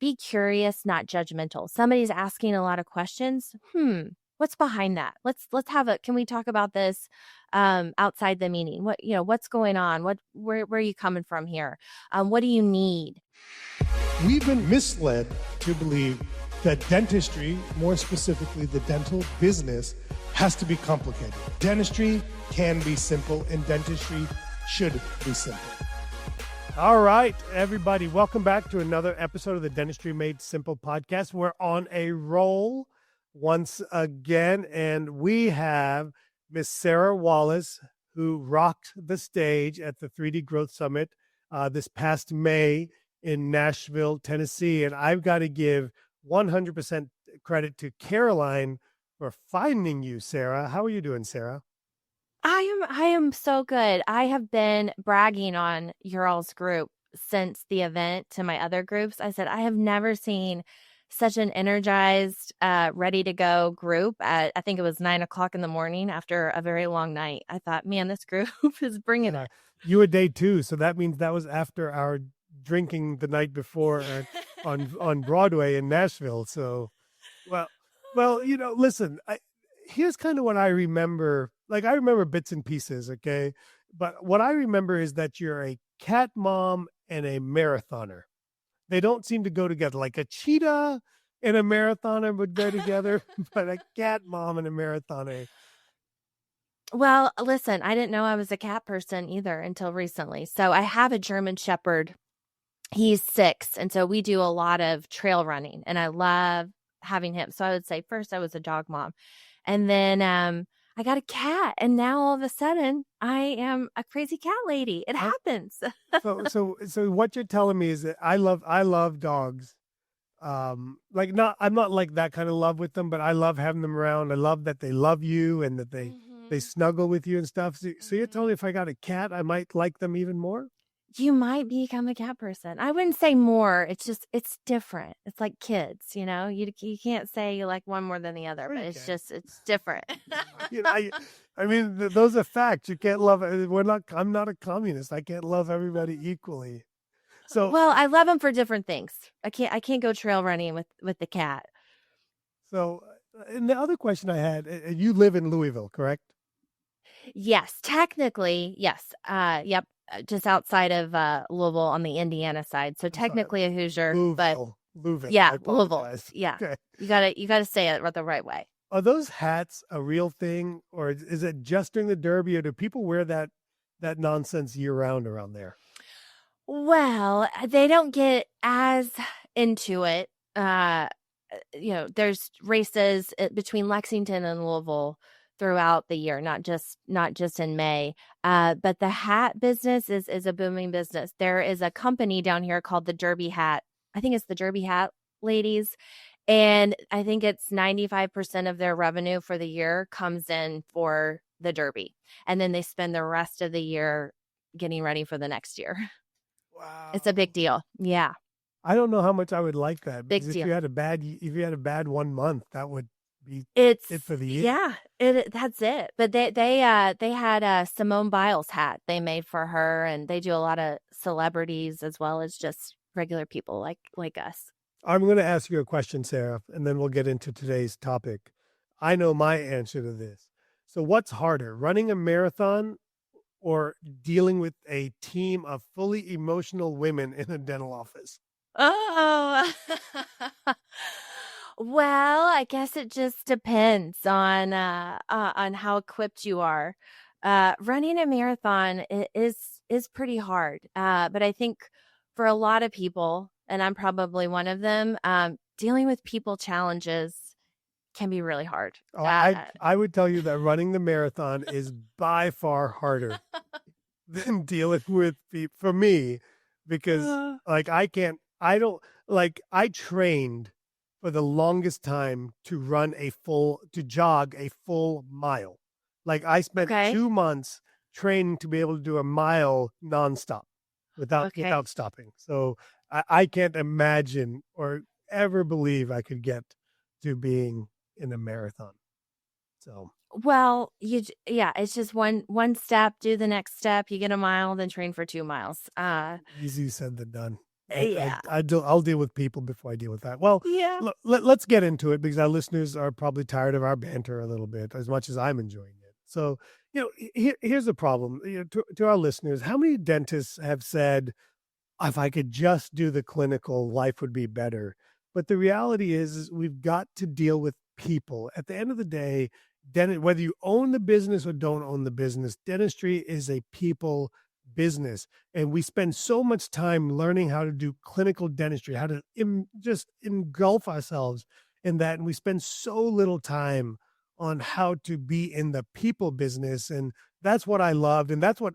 be curious, not judgmental. Somebody's asking a lot of questions. What's behind that? Let's have can we talk about this outside the meeting? What's going on? Where are you coming from here? What do you need? We've been misled to believe that dentistry, more specifically the dental business, has to be complicated. Dentistry can be simple, and dentistry should be simple. All right, everybody, welcome back to another episode of the Dentistry Made Simple podcast. We're on a roll once again, and we have Miss Sarah Wallace, who rocked the stage at the 3D Growth Summit this past May in Nashville, Tennessee. And I've got to give 100% credit to Caroline for finding you, Sarah. How are you doing, Sarah? I am so good. I have been bragging on your all's group since the event to my other groups. I said, I have never seen such an energized, ready to go group at, I think it was 9:00 in the morning after a very long night. I thought, man, this group is bringing it. You were day 2. So that means that was after our drinking the night before on Broadway in Nashville. So, well, listen, here's kind of what I remember. Like, I remember bits and pieces, okay? But what I remember is that you're a cat mom and a marathoner. They don't seem to go together. Like a cheetah and a marathoner would go together, but a cat mom and a marathoner. Well, listen, I didn't know I was a cat person either until recently. So I have a German Shepherd. He's 6. And so we do a lot of trail running, and I love having him. So I would say first I was a dog mom, and then I got a cat, and now all of a sudden I am a crazy cat lady. It happens. So what you're telling me is that I love dogs. I'm not like that kind of love with them, but I love having them around. I love that they love you and that they snuggle with you and stuff. So you're telling me if I got a cat, I might like them even more? You might become a cat person. I wouldn't say more. It's just, it's different. It's like kids, you can't say you like one more than the other, but it's different. I mean, those are facts. You can't love, I'm not a communist. I can't love everybody equally. So, well, I love them for different things. I can't go trail running with the cat. So, and the other question I had, you live in Louisville, correct? Yes, technically, yes. Yep. Just outside of Louisville on the Indiana side. So technically a Hoosier, Louisville. Yeah, Louisville. Yeah. Okay. You gotta say it the right way. Are those hats a real thing, or is it just during the Derby, or do people wear that nonsense year round around there? Well, they don't get as into it. There's races between Lexington and Louisville throughout the year, not just in May. But the hat business is a booming business. There is a company down here called the Derby Hat. I think it's the Derby Hat ladies. And I think it's 95% of their revenue for the year comes in for the Derby. And then they spend the rest of the year getting ready for the next year. Wow. It's a big deal. Yeah. I don't know how much I would like that. Big deal. If you had a bad 1 month, that would be it for the year. Yeah, that's it. But they had Simone Biles hat they made for her, and they do a lot of celebrities as well as just regular people like us. I'm going to ask you a question, Sarah, and then we'll get into today's topic. I know my answer to this. So what's harder, running a marathon or dealing with a team of fully emotional women in a dental office? Oh, well, I guess it just depends on how equipped you are. Running a marathon is pretty hard, but I think for a lot of people, and I'm probably one of them, dealing with people challenges can be really hard. I would tell you that running the marathon is by far harder than dealing with people for me, because I trained for the longest time to jog a full mile. Like, I spent 2 months training to be able to do a mile nonstop without stopping. So I can't imagine or ever believe I could get to being in a marathon. So, well, it's just one step, do the next step, you get a mile, then train for 2 miles. Easier said than done. Yeah. I'll deal with people before I deal with that. Well, Yeah. let's get into it because our listeners are probably tired of our banter a little bit as much as I'm enjoying it. So, here's the problem. To our listeners, how many dentists have said, if I could just do the clinical, life would be better. But the reality is we've got to deal with people. At the end of the day, whether you own the business or don't own the business, dentistry is a people business. And we spend so much time learning how to do clinical dentistry, how to just engulf ourselves in that. And we spend so little time on how to be in the people business. And that's what I loved. And that's what,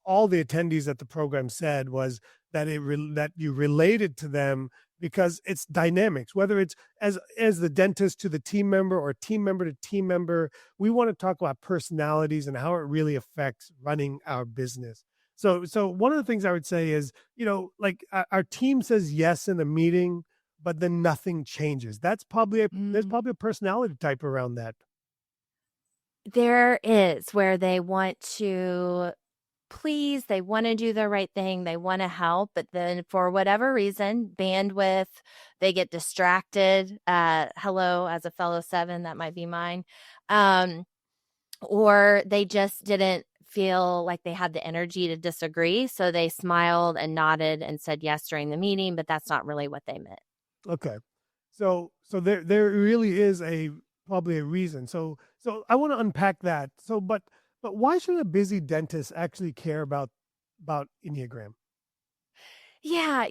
all the attendees at the program said was that that you related to them because it's dynamics, whether it's as the dentist to the team member or team member to team member. We want to talk about personalities and how it really affects running our business. So one of the things I would say is, like our team says yes in a meeting, but then nothing changes. There's probably a personality type around that. There is, where they want to please, they want to do the right thing, they want to help, but then for whatever reason, bandwidth, they get distracted. Hello, as a fellow 7, that might be mine. Or they just didn't feel like they had the energy to disagree, so they smiled and nodded and said yes during the meeting, but that's not really what they meant. Okay. So there really is probably a reason. So I want to unpack that. But why should a busy dentist actually care about Enneagram? Yeah,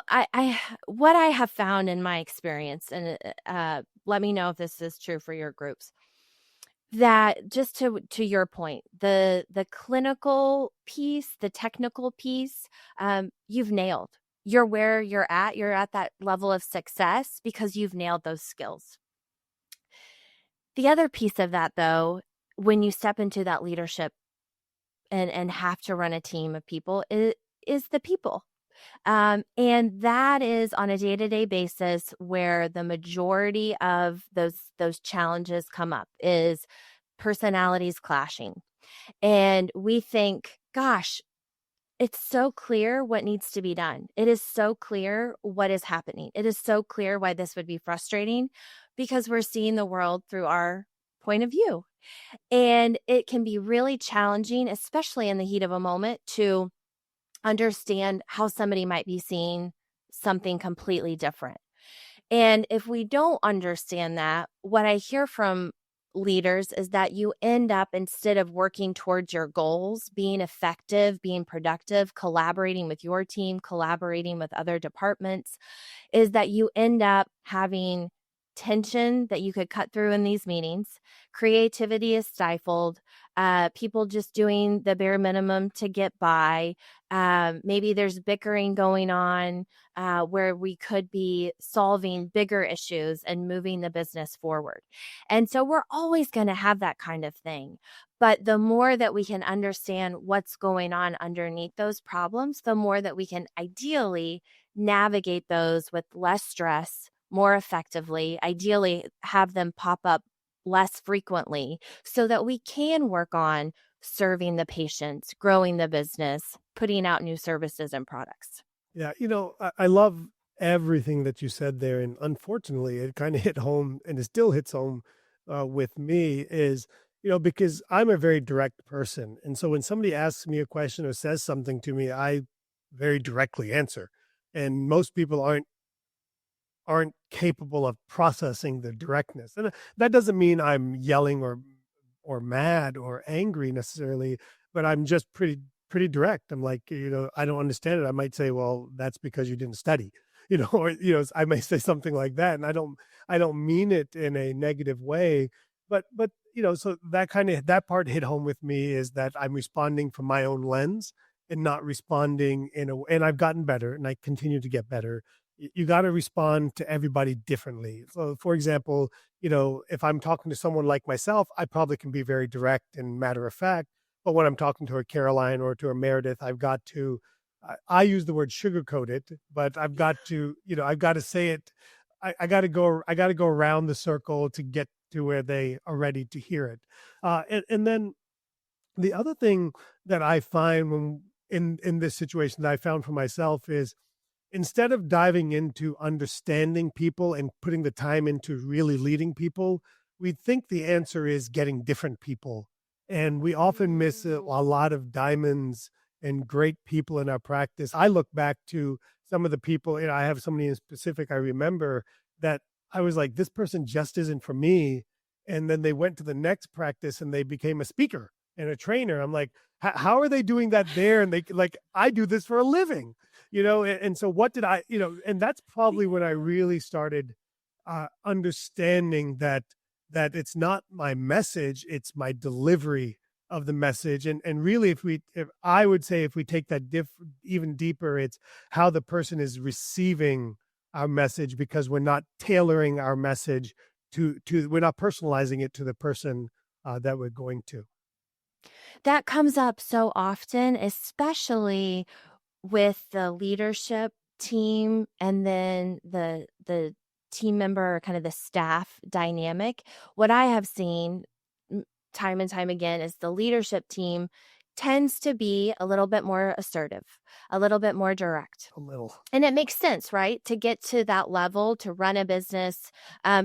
I what I have found in my experience, and let me know if this is true for your groups, that just to your point, the clinical piece, the technical piece, you've nailed. You're where you're at. You're at that level of success because you've nailed those skills. The other piece of that, though, when you step into that leadership and have to run a team of people, is the people. And that is on a day-to-day basis where the majority of those challenges come up, is personalities clashing. And we think, gosh, it's so clear what needs to be done. It is so clear what is happening. It is so clear why this would be frustrating, because we're seeing the world through our point of view. And it can be really challenging, especially in the heat of a moment, to understand how somebody might be seeing something completely different. And if we don't understand that, what I hear from leaders is that you end up, instead of working towards your goals, being effective, being productive, collaborating with your team, collaborating with other departments, is that you end up having tension that you could cut through in these meetings. Creativity is stifled. People just doing the bare minimum to get by. Maybe there's bickering going on where we could be solving bigger issues and moving the business forward. And so we're always going to have that kind of thing. But the more that we can understand what's going on underneath those problems, the more that we can ideally navigate those with less stress, more effectively, ideally have them pop up less frequently, so that we can work on serving the patients, growing the business, putting out new services and products. Yeah, I love everything that you said there, and unfortunately, it kind of hit home, and it still hits home with me. Is because I'm a very direct person, and so when somebody asks me a question or says something to me, I very directly answer, and most people aren't capable of processing the directness. And that doesn't mean I'm yelling or mad or angry necessarily, but I'm just pretty direct. I'm like, I don't understand it. I might say, well, that's because you didn't study, or I may say something like that, and I don't mean it in a negative way, but so that part hit home with me, is that I'm responding from my own lens and not responding and I've gotten better and I continue to get better. You got to respond to everybody differently. So, for example, if I'm talking to someone like myself, I probably can be very direct and matter of fact. But when I'm talking to a Caroline or to a Meredith, I've got to, I use the word sugarcoat it, but I've got to, I've got to say it. I got to go around the circle to get to where they are ready to hear it. And then the other thing that I find when in this situation that I found for myself is, instead of diving into understanding people and putting the time into really leading people, we think the answer is getting different people. And we often miss a lot of diamonds and great people in our practice. I look back to some of the people, I have somebody in specific I remember that I was like, this person just isn't for me. And then they went to the next practice and they became a speaker and a trainer. I'm like, how are they doing that there? And they like, I do this for a living, and so what did I, and that's probably when I really started understanding that it's not my message, it's my delivery of the message. And really, if I would say, if we take that even deeper, it's how the person is receiving our message, because we're not tailoring our message to we're not personalizing it to the person that we're going to. That comes up so often, especially with the leadership team and then the team member or kind of the staff dynamic. What I have seen time and time again is the leadership team tends to be a little bit more assertive, a little bit more direct. A little. And it makes sense, right? To get to that level, to run a business,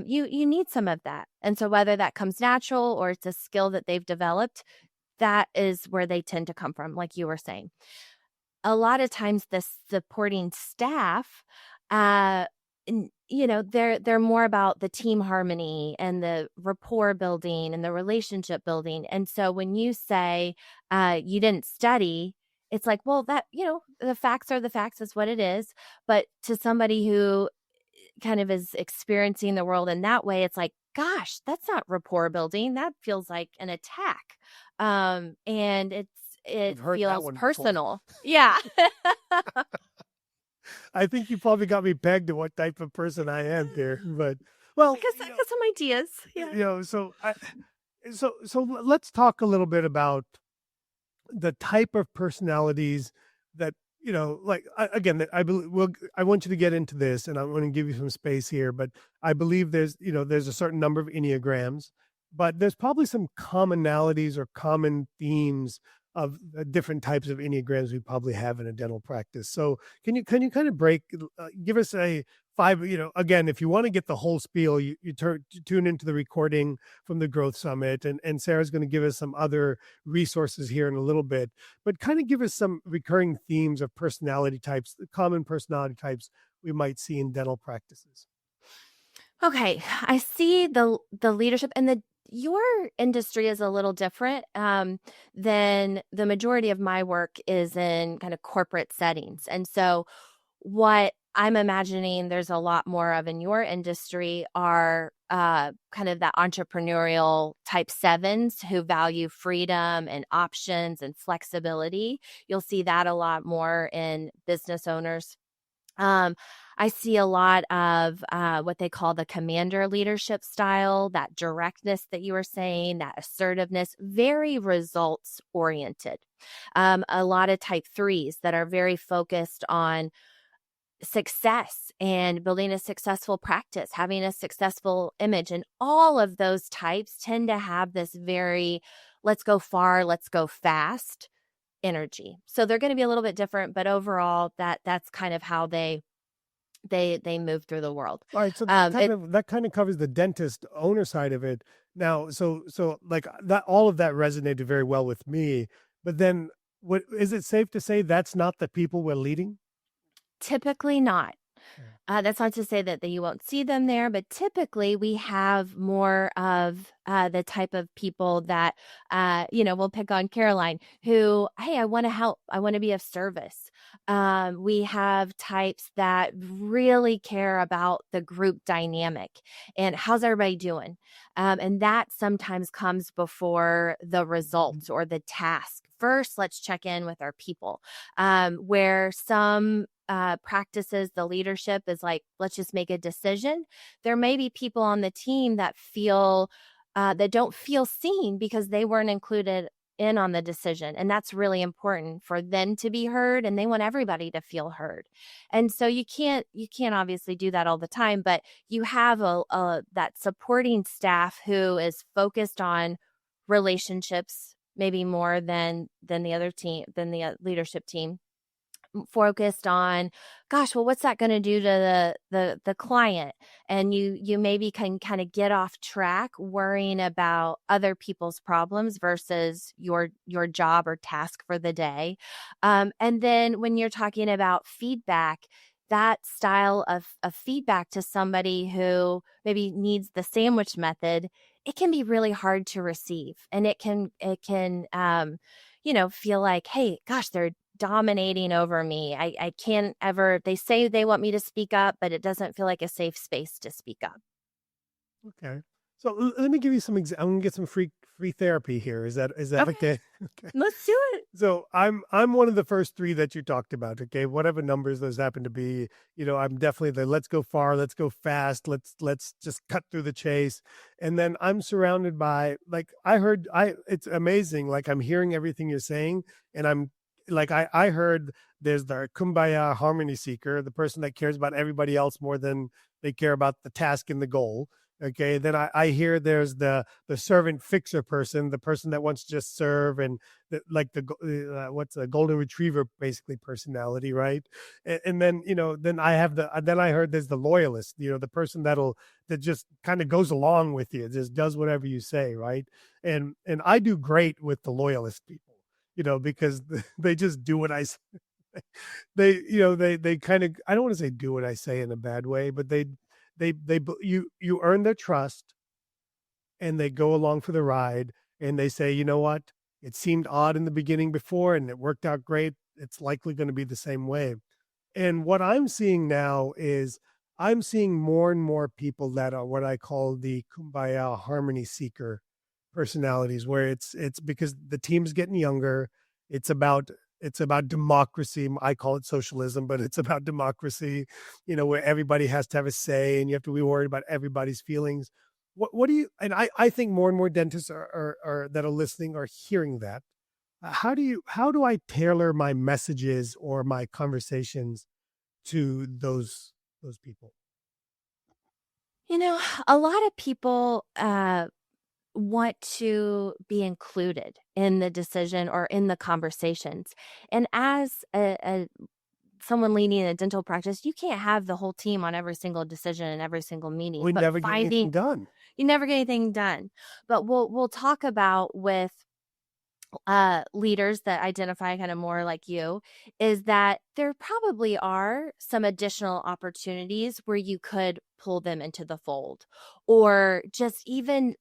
you need some of that. And so whether that comes natural or it's a skill that they've developed, that is where they tend to come from, like you were saying. A lot of times the supporting staff, they're more about the team harmony and the rapport building and the relationship building. And so when you say you didn't study, it's like, well, that, the facts are the facts, is what it is. But to somebody who kind of is experiencing the world in that way, it's like, gosh, that's not rapport building. That feels like an attack. And it feels personal. Yeah. I think you probably got me pegged to what type of person I am there, but well, I got some ideas. Yeah. So let's talk a little bit about the type of personalities that, I want you to get into this, and I'm going to give you some space here, but I believe there's a certain number of Enneagrams, but there's probably some commonalities or common themes of different types of Enneagrams we probably have in a dental practice. So can you kind of give us a 5, again, if you want to get the whole spiel, you tune into the recording from the Growth Summit, and Sarah's going to give us some other resources here in a little bit, but kind of give us some recurring themes of personality types, the common personality types we might see in dental practices. Okay. I see the leadership, and your industry is a little different than the majority of my work is in kind of corporate settings. And so what I'm imagining there's a lot more of in your industry are kind of that entrepreneurial type 7s who value freedom and options and flexibility. You'll see that a lot more in business owners. I see a lot of what they call the commander leadership style, that directness that you were saying, that assertiveness, very results oriented. A lot of type 3s that are very focused on success and building a successful practice, having a successful image. And all of those types tend to have this very, let's go far, let's go fast energy. So they're going to be a little bit different, but overall that's kind of how they move through the world. All right, so that kind of covers the dentist owner side of it. Now, so like that, all of that resonated very well with me. But then, what is it safe to say that's not the people we're leading? Typically not. That's not to say that you won't see them there, but typically we have more of the type of people that, we'll pick on Caroline, who, hey, I want to help. I want to be of service. We have types that really care about the group dynamic and how's everybody doing? And that sometimes comes before the results or the task. First, let's check in with our people, where some practices, the leadership is like, let's just make a decision. There may be people on the team that that don't feel seen because they weren't included in on the decision. And that's really important for them to be heard, and they want everybody to feel heard. And so you can't obviously do that all the time, but you have that supporting staff who is focused on relationships, maybe more than the other team, than the leadership team. focused on, gosh, well, what's that going to do to the client? And you maybe can kind of get off track worrying about other people's problems versus your job or task for the day. And then when you're talking about feedback, that style of feedback to somebody who maybe needs the sandwich method, it can be really hard to receive. And it can feel like, hey, gosh, they're dominating over me. I can't ever, they say they want me to speak up, but it doesn't feel like a safe space to speak up. Okay. So let me give you some I'm gonna get some free therapy here. Is that okay? Okay. Let's do it. So I'm one of the first three that you talked about. Okay, whatever numbers those happen to be. I'm definitely the let's go far, let's go fast, let's just cut through the chase. And then I'm surrounded by, like, it's amazing. Like, I'm hearing everything you're saying, and I'm like, I heard there's the kumbaya harmony seeker, the person that cares about everybody else more than they care about the task and the goal. Okay, then I hear there's the servant fixer person, the person that wants to just serve, and what's a golden retriever basically personality, right? And then then I have then I heard there's the loyalist, the person that just kind of goes along with you, just does whatever you say, right? And I do great with the loyalist people, because they just do what I say. They kind of, I don't want to say do what I say in a bad way, but you earn their trust, and they go along for the ride, and they say, you know what, it seemed odd in the beginning before and it worked out great. It's likely going to be the same way. And what I'm seeing now is I'm seeing more and more people that are what I call the kumbaya harmony seeker personalities, where it's because the team's getting younger. It's about democracy. I call it socialism, but it's about democracy, where everybody has to have a say and you have to be worried about everybody's feelings. What do you, and I think more and more dentists are that are listening are hearing that. How do I tailor my messages or my conversations to those people? A lot of people want to be included in the decision or in the conversations. And as someone leading a dental practice, you can't have the whole team on every single decision and every single meeting. We never get anything done. You never get anything done. But we'll talk about with leaders that identify kind of more like you, is that there probably are some additional opportunities where you could pull them into the fold, or just even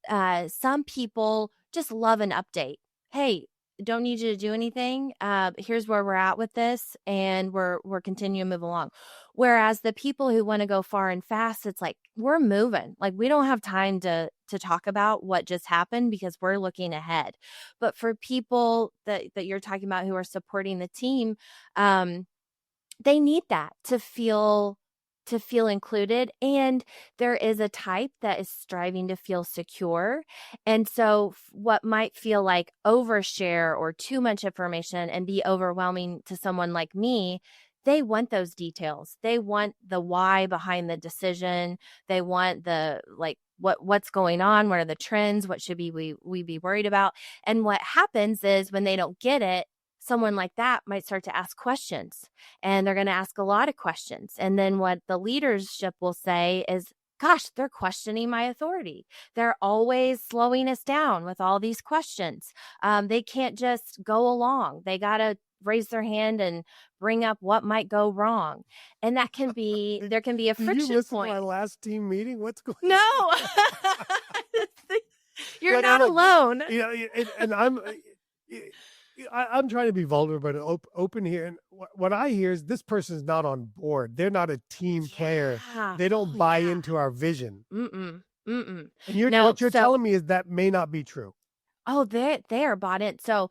some people just love an update. Hey, don't need you to do anything. Here's where we're at with this, and we're continuing to move along. Whereas the people who want to go far and fast, it's like, we're moving. Like, we don't have time to talk about what just happened because we're looking ahead. But for people that you're talking about who are supporting the team, they need that to feel included. And there is a type that is striving to feel secure. And so what might feel like overshare or too much information and be overwhelming to someone like me, they want those details. They want the why behind the decision. They want the, like, what's going on, what are the trends, what should we be worried about. And what happens is when they don't get it, someone like that might start to ask questions, and they're going to ask a lot of questions. And then what the leadership will say is, gosh, they're questioning my authority. They're always slowing us down with all these questions. They can't just go along. They got to raise their hand and bring up what might go wrong. And that can be, there can be a friction Did you listen point. to our last team meeting? What's going on? No. You're not alone. And I'm trying to be vulnerable but open here. And what I hear is this person's not on board. They're not a team player. They don't buy into our vision. Mm-mm. And what you're telling me is that may not be true. Oh, they are bought in. So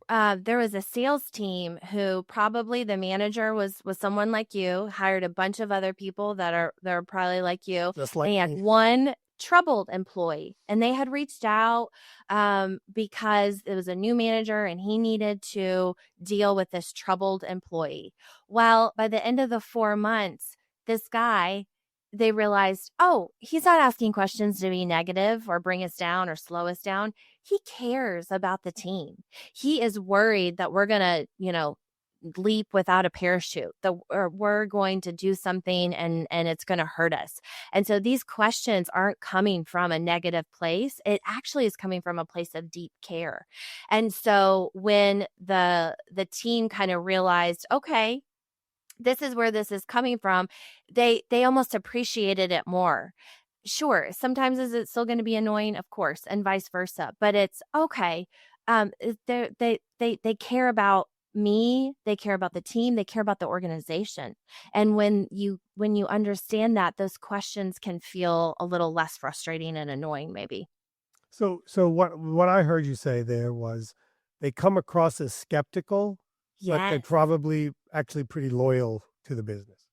there was a sales team who probably the manager was someone like you, hired a bunch of other people that are probably like you. Just like they had me. One troubled employee, and they had reached out because it was a new manager and he needed to deal with this troubled employee. Well, by the end of the 4 months, this guy, they realized, oh, he's not asking questions to be negative or bring us down or slow us down. He cares about the team. He is worried that we're going to, leap without a parachute. Or we're going to do something and it's going to hurt us. And so these questions aren't coming from a negative place. It actually is coming from a place of deep care. And so when the team kind of realized, okay, this is where this is coming from, they almost appreciated it more. Sure, sometimes is it still going to be annoying? Of course, and vice versa. But it's okay. They care about me, they care about the team, they care about the organization. And when you understand that, those questions can feel a little less frustrating and annoying, maybe. So what I heard you say there was they come across as skeptical, but they're Yes. probably actually pretty loyal to the business.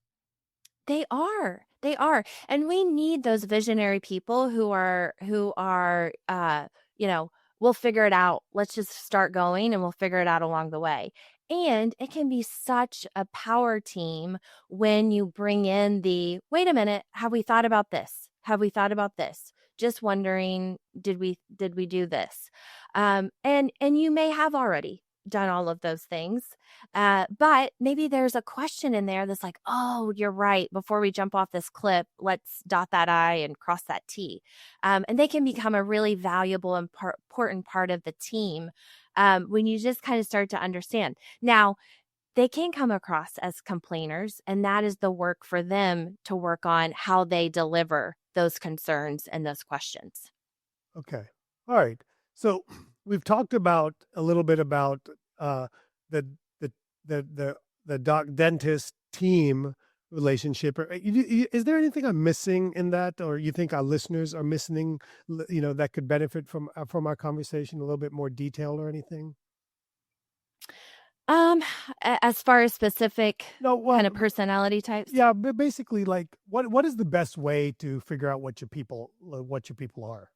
They are. They are. And we need those visionary people who are you know, we'll figure it out. Let's just start going and we'll figure it out along the way. And it can be such a power team when you bring in the, wait a minute, have we thought about this? Have we thought about this? Just wondering, did we do this? And you may have already done all of those things. But maybe there's a question in there that's like, oh, you're right. Before we jump off this cliff, let's dot that I and cross that T. And they can become a really valuable and important part of the team when you just kind of start to understand. Now, they can come across as complainers, and that is the work for them to work on how they deliver those concerns and those questions. Okay. All right. So we've talked about a little bit about the the the doc dentist team relationship. Is there anything I'm missing in that, or you think our listeners are missing? That could benefit from our conversation, a little bit more detail or anything. Um, as far as specific No, kind well, of personality types. yeah, but basically, like, what is the best way to figure out what your people are?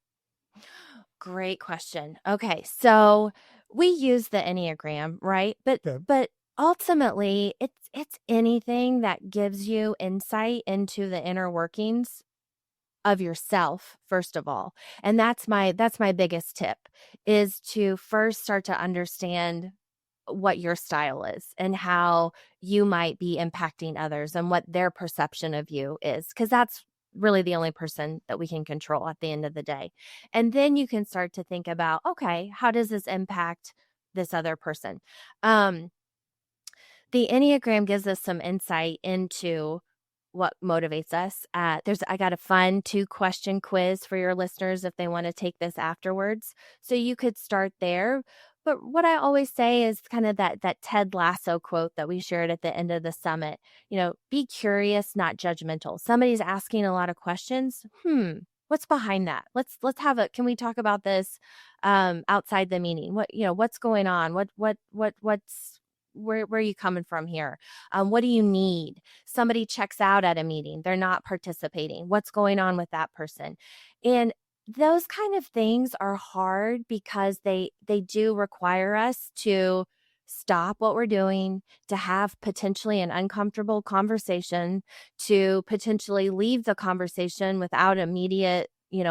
Great question. Okay, so we use the Enneagram, right? But Okay. but ultimately, it's anything that gives you insight into the inner workings of yourself, first of all. And that's my biggest tip, is to first start to understand what your style is and how you might be impacting others and what their perception of you is, because that's really the only person that we can control at the end of the day. And then you can start to think about, okay, how does this impact this other person? Um, the Enneagram gives us some insight into what motivates us. I got a fun 2-question quiz for your listeners if they want to take this afterwards. So you could start there. But what I always say is kind of that Ted Lasso quote that we shared at the end of the summit. Be curious, not judgmental. Somebody's asking a lot of questions. What's behind that? Let's have a. Can we talk about this outside the meeting? What's going on? What's where are you coming from here? What do you need? Somebody checks out at a meeting. They're not participating. What's going on with that person? And those kind of things are hard because they do require us to stop what we're doing, to have potentially an uncomfortable conversation, to potentially leave the conversation without immediate,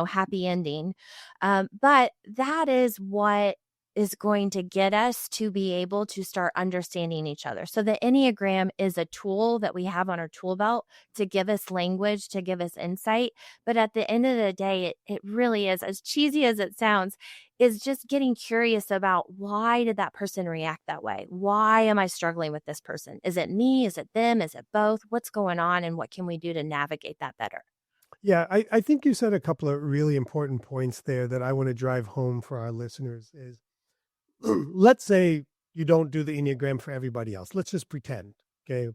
happy ending. But that is what is going to get us to be able to start understanding each other. So the Enneagram is a tool that we have on our tool belt to give us language, to give us insight. But at the end of the day, it really is, as cheesy as it sounds, is just getting curious about, why did that person react that way? Why am I struggling with this person? Is it me? Is it them? Is it both? What's going on? And what can we do to navigate that better? Yeah, I think you said a couple of really important points there that I want to drive home for our listeners is let's say you don't do the Enneagram for everybody else. Let's just pretend. Okay.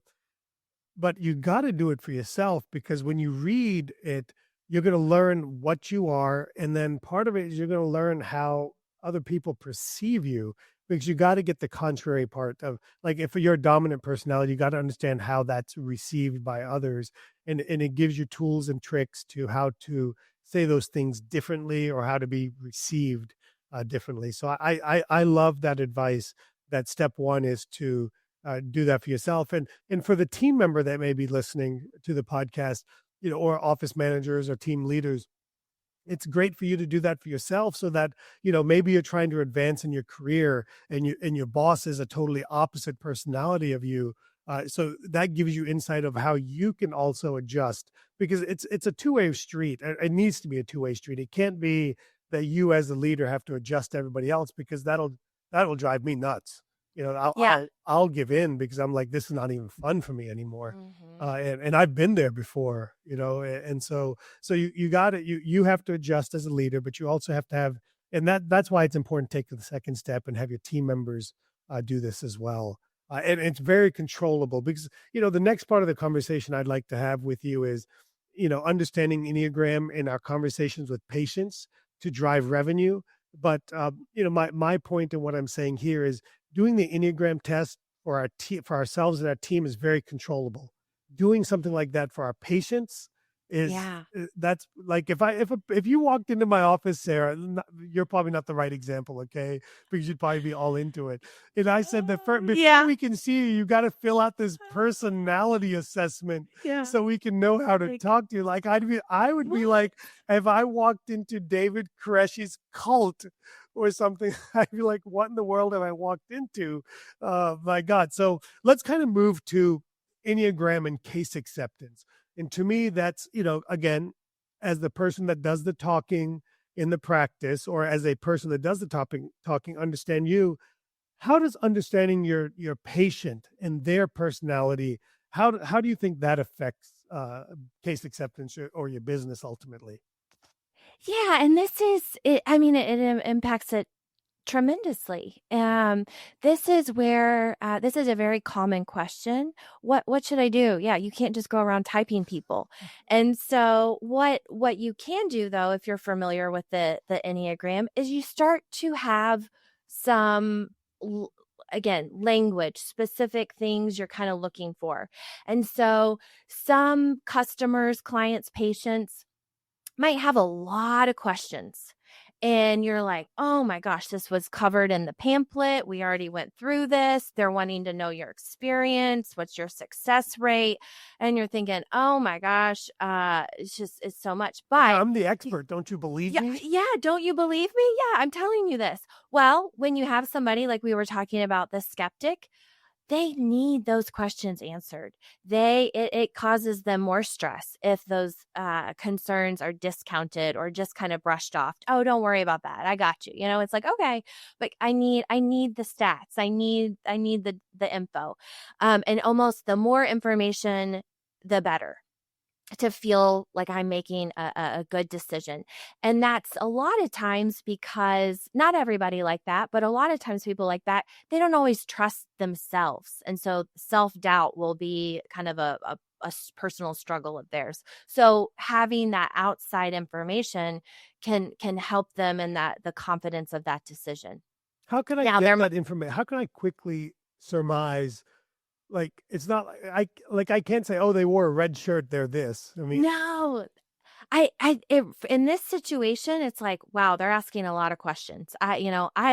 But you got to do it for yourself, because when you read it, you're going to learn what you are. And then part of it is you're going to learn how other people perceive you, because you got to get the contrary part of, like, if you're a dominant personality, you got to understand how that's received by others. And it gives you tools and tricks to how to say those things differently, or how to be received differently. So I love that advice, that step one is to do that for yourself. And for the team member that may be listening to the podcast, or office managers or team leaders, it's great for you to do that for yourself so that, maybe you're trying to advance in your career and your boss is a totally opposite personality of you. So that gives you insight of how you can also adjust, because it's a two-way street. It needs to be a two-way street. It can't be that you as the leader have to adjust to everybody else, because that'll drive me nuts. I'll Yeah. I'll give in because I'm like, this is not even fun for me anymore. Mhm. And I've been there before, and so you got it. You have to adjust as a leader, but you also have to have, and that's why it's important to take the second step and have your team members do this as well. And it's very controllable, because the next part of the conversation I'd like to have with you is, understanding Enneagram in our conversations with patients to drive revenue. But my point and what I'm saying here is doing the Enneagram test for for ourselves and our team is very controllable. Doing something like that for our patients is Yeah. that's like, if you walked into my office, Sarah, you're probably not the right example, okay? Because you'd probably be all into it. And I said that before Yeah. we can see you, you got to fill out this personality assessment Yeah. so we can know how to Like, talk to you. Like I would be what? like, if I walked into David Koreshi's cult or something, I'd be like, what in the world have I walked into? My God. So let's kind of move to Enneagram and case acceptance. And to me, that's, again, as the person that does the talking in the practice, or as a person that does the talking, understand you. How does understanding your patient and their personality, how do you think that affects case acceptance, or your business ultimately? Yeah, and this is it. I mean, it impacts it tremendously. This is where this is a very common question. What should I do? Yeah, you can't just go around typing people. And so what you can do, though, if you're familiar with the Enneagram, is you start to have some again, language, specific things you're kind of looking for. And so some customers, clients, patients might have a lot of questions. And you're like, oh my gosh, this was covered in the pamphlet. We already went through this. They're wanting to know your experience. What's your success rate? And you're thinking, oh my gosh, it's so much. But I'm the expert. Don't you believe yeah, me? yeah, don't you believe me? Yeah, I'm telling you this. Well, when you have somebody like we were talking about, the skeptic, they need those questions answered. It causes them more stress if those concerns are discounted or just kind of brushed off. Oh, don't worry about that. I got you. It's like, okay, but I need the stats. I need the info, and almost the more information, the better, to feel like I'm making a good decision. And that's a lot of times because not everybody like that, but a lot of times people like that, they don't always trust themselves. And so self-doubt will be kind of a personal struggle of theirs. So having that outside information can help them in that the confidence of that decision. How can I Now get there that information? How can I quickly surmise? Like, it's not I can't say, oh, they wore a red shirt, they're this. I mean, no, in this situation, it's like, wow, they're asking a lot of questions. I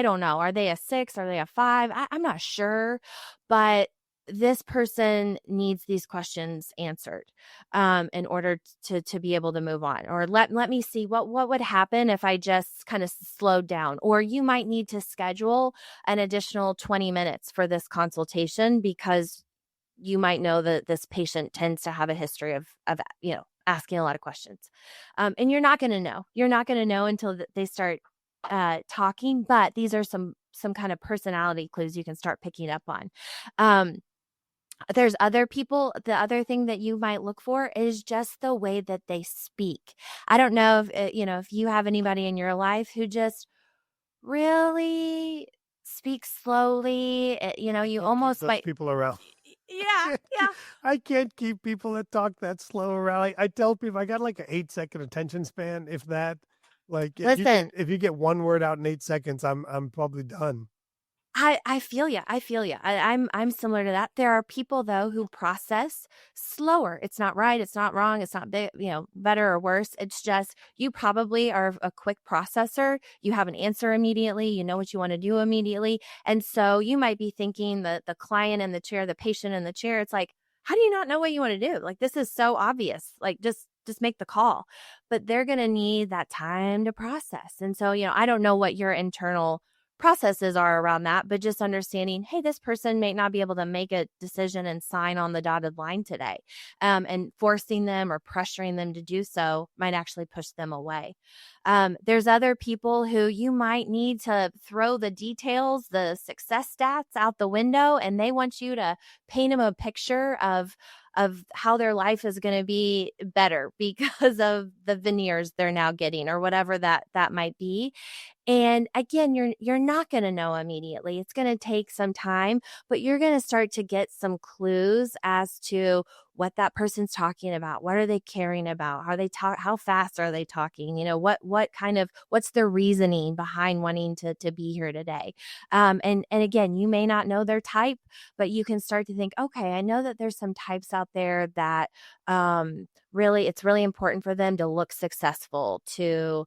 don't know. Are they a 6? Are they a 5? I'm not sure, but this person needs these questions answered, in order to be able to move on. Or let me see what would happen if I just kind of slowed down. Or you might need to schedule an additional 20 minutes for this consultation because you might know that this patient tends to have a history of asking a lot of questions, and you're not going to know. You're not going to know until they start talking. But these are some kind of personality clues you can start picking up on. Um, there's other people. The other thing that you might look for is just the way that they speak. I don't know if if you have anybody in your life who just really speaks slowly. You don't keep almost those might. people around. I Yeah, can't yeah. I can't keep people that talk that slow around. I tell people I got like an 8-second attention span, if that. Like, Listen, if you get one word out in 8 seconds, I'm probably done. I feel you. I feel you. I'm similar to that. There are people though who process slower. It's not right. It's not wrong. It's not better or worse. It's just you probably are a quick processor. You have an answer immediately. You know what you want to do immediately, and so you might be thinking the client in the chair, the patient in the chair. It's like, how do you not know what you want to do? Like, this is so obvious. Like, just just make the call. But they're going to need that time to process. And so, I don't know what your internal processes are around that, but just understanding, hey, this person may not be able to make a decision and sign on the dotted line today. And forcing them or pressuring them to do so might actually push them away. There's other people who you might need to throw the details, the success stats out the window, and they want you to paint them a picture of how their life is going to be better because of the veneers they're now getting or whatever that might be. And again, you're not going to know immediately. It's going to take some time, but you're going to start to get some clues as to what that person's talking about. What are they caring about? How fast are they talking? What's their reasoning behind wanting to be here today? And again, you may not know their type, but you can start to think, okay, I know that there's some types out there that it's really important for them to look successful, to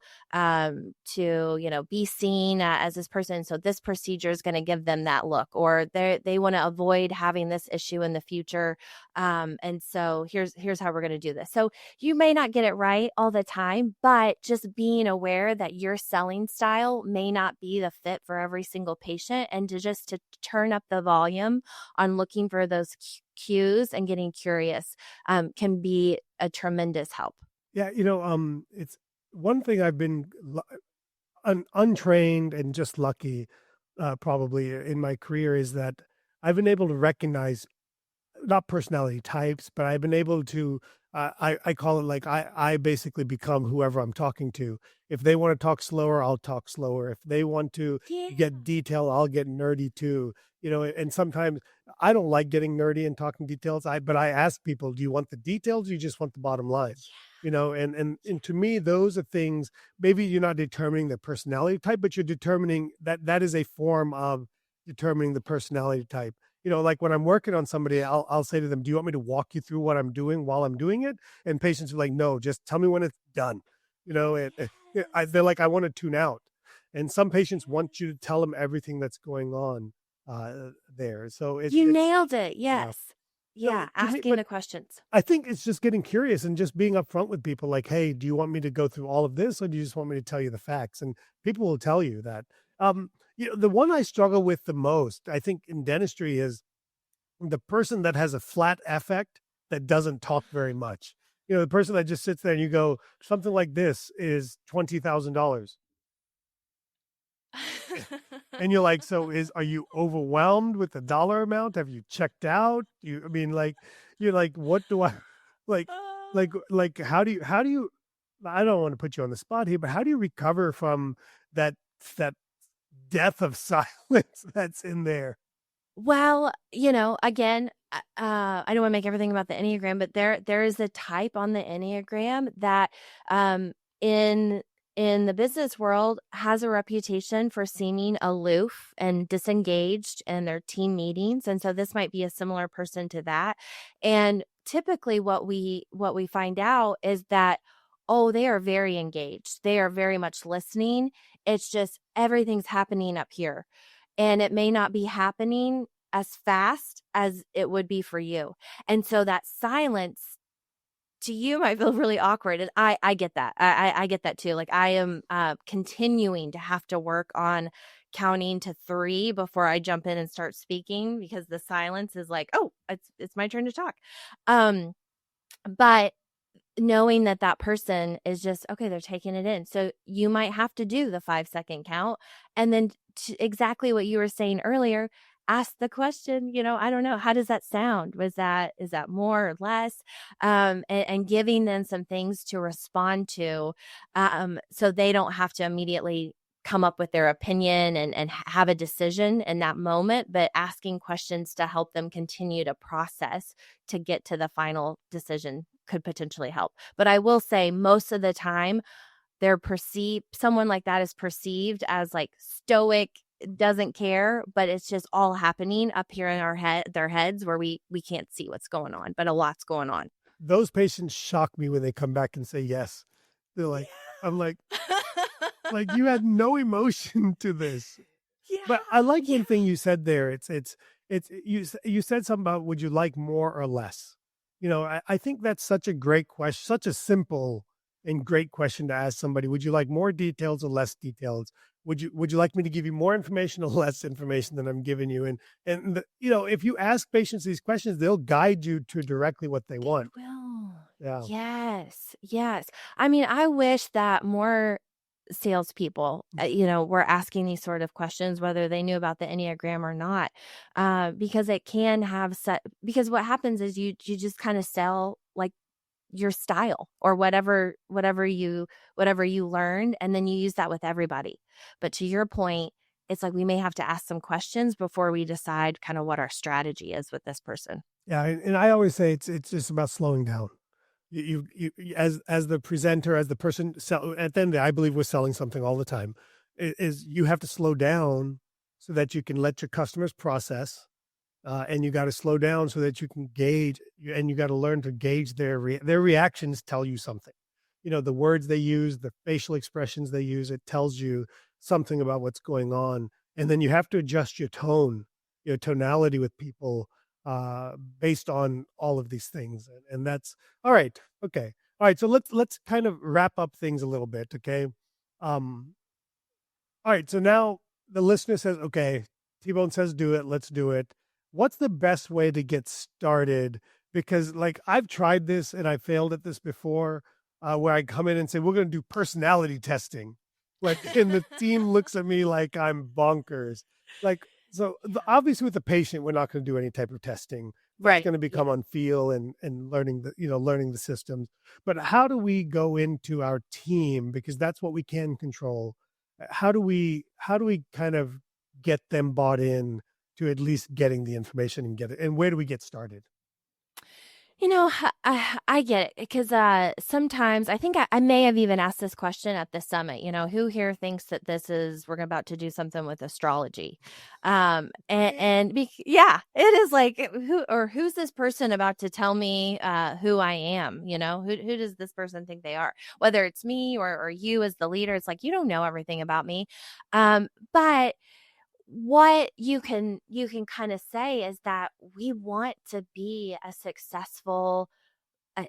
be seen as this person. So this procedure is going to give them that look, or they want to avoid having this issue in the future. And so here's how we're going to do this. So you may not get it right all the time, but just being aware that your selling style may not be the fit for every single patient, and to turn up the volume on looking for those cues and getting curious can be a tremendous help. Yeah, it's one thing I've been untrained and just lucky probably in my career is that I've been able to recognize not personality types, but I've been able to, I call it like I basically become whoever I'm talking to. If they want to talk slower, I'll talk slower. If they want to get detail, I'll get nerdy too. And sometimes I don't like getting nerdy and talking details. But I ask people, do you want the details or you just want the bottom line? And to me, those are things, maybe you're not determining the personality type, but you're determining that is a form of determining the personality type. Like when I'm working on somebody, I'll say to them, do you want me to walk you through what I'm doing while I'm doing it? And patients are like, no, just tell me when it's done. They're like, I want to tune out. And some patients want you to tell them everything that's going on there. So you nailed it. Yes. Yeah. Asking the questions. I think it's just getting curious and just being upfront with people like, hey, do you want me to go through all of this or do you just want me to tell you the facts? And people will tell you that. The one I struggle with the most, I think, in dentistry is the person that has a flat affect that doesn't talk very much. The person that just sits there and you go, something like this is $20,000. And you're like, are you overwhelmed with the dollar amount? Have you checked out? You're like, what do I like, how do you, I don't want to put you on the spot here, but how do you recover from that death of silence that's in there? Well, again, I don't want to make everything about the Enneagram, but there is a type on the Enneagram that in the business world has a reputation for seeming aloof and disengaged in their team meetings. And so this might be a similar person to that. And typically what we find out is that, they are very engaged. They are very much listening. It's just everything's happening up here. And it may not be happening as fast as it would be for you. And so that silence to you might feel really awkward. And I get that. I get that too. Like I am continuing to have to work on counting to 3 before I jump in and start speaking, because the silence is like, it's my turn to talk. But knowing that person is just, okay, they're taking it in. So you might have to do the 5-second count. And then exactly what you were saying earlier, ask the question, I don't know, how does that sound? Is that more or less? And giving them some things to respond to, so they don't have to immediately come up with their opinion and have a decision in that moment, but asking questions to help them continue to process to get to the final decision could potentially help. But I will say most of the time someone like that is perceived as like stoic, doesn't care, but it's just all happening up here in their heads where we can't see what's going on, but a lot's going on. Those patients shock me when they come back and say yes. They're like, I'm like, like you had no emotion to this. Yeah. But I like one thing you said there. It's you said something about, would you like more or less? I think that's such a great question, such a simple and great question to ask somebody. Would you like more details or less details? Would you like me to give you more information or less information than I'm giving you? If you ask patients these questions, they'll guide you to directly what they They want. will. Yeah. Yes, yes. I mean, I wish that more salespeople, were asking these sort of questions, whether they knew about the Enneagram or not, because it can have because what happens is you just kind of sell like your style or whatever you learned, and then you use that with everybody. But to your point, it's like we may have to ask some questions before we decide kind of what our strategy is with this person. Yeah, and I always say it's just about slowing down. As the presenter, as the person at the end of the day, I believe we're selling something all the time. Is you have to slow down so that you can let your customers process, and you got to slow down so that you can gauge, and you got to learn to gauge their reactions. Tell you something, the words they use, the facial expressions they use. It tells you something about what's going on, and then you have to adjust your tonality with people based on all of these things, and that's all right. Okay, all right. So let's kind of wrap up things a little bit. Okay, um, all right. So now the listener says, "Okay, T-Bone says do it. Let's do it." What's the best way to get started? Because like I've tried this and I failed at this before, where I come in and say we're going to do personality testing, and the team looks at me like I'm bonkers. Like so, obviously with the patient, we're not going to do any type of testing. That's Right. going to become on feel and learning learning the systems. But how do we go into our team, because that's what we can control? How do we kind of get them bought in to at least getting the information and get it? And where do we get started? I get it because sometimes I think I may have even asked this question at the summit. Who here thinks that we're about to do something with astrology? Yeah, it is like who's this person about to tell me who I am? Who does this person think they are? Whether it's me or you as the leader, it's like you don't know everything about me, but what you can kind of say is that we want to be a successful,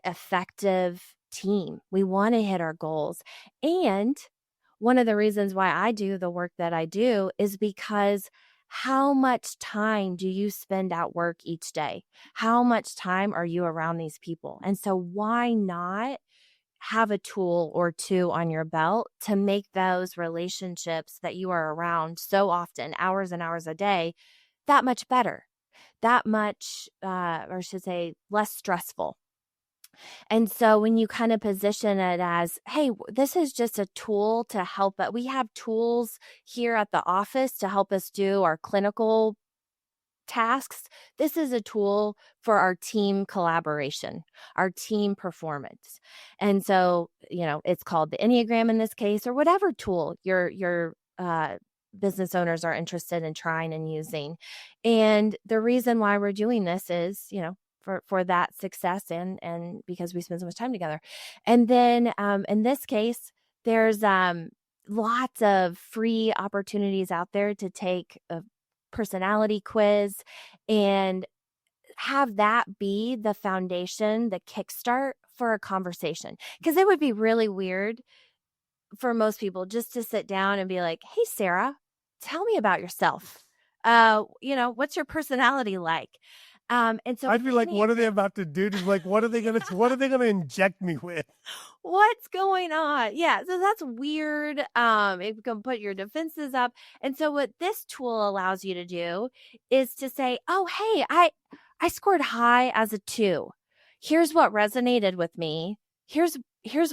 effective team. We want to hit our goals. And one of the reasons why I do the work that I do is because how much time do you spend at work each day? How much time are you around these people? And so why not have a tool or two on your belt to make those relationships that you are around so often, hours and hours a day, that much better, that much, or I should say, less stressful. And so when you kind of position it as, hey, this is just a tool to help, but we have tools here at the office to help us do our clinical tasks. This is a tool for our team collaboration, our team performance. And so, it's called the Enneagram in this case, or whatever tool your business owners are interested in trying and using. And the reason why we're doing this is, for that success and because we spend so much time together. And then in this case, there's lots of free opportunities out there to take a personality quiz and have that be the foundation, the kickstart for a conversation. Because it would be really weird for most people just to sit down and be like, hey, Sarah, tell me about yourself. What's your personality like? And so I'd be like, what are they about to do? Just like, what are they gonna inject me with? what's going on? Yeah, so that's weird. It can put your defenses up. And so what this tool allows you to do is to say, oh, hey, I scored high as a 2. Here's what resonated with me. Here's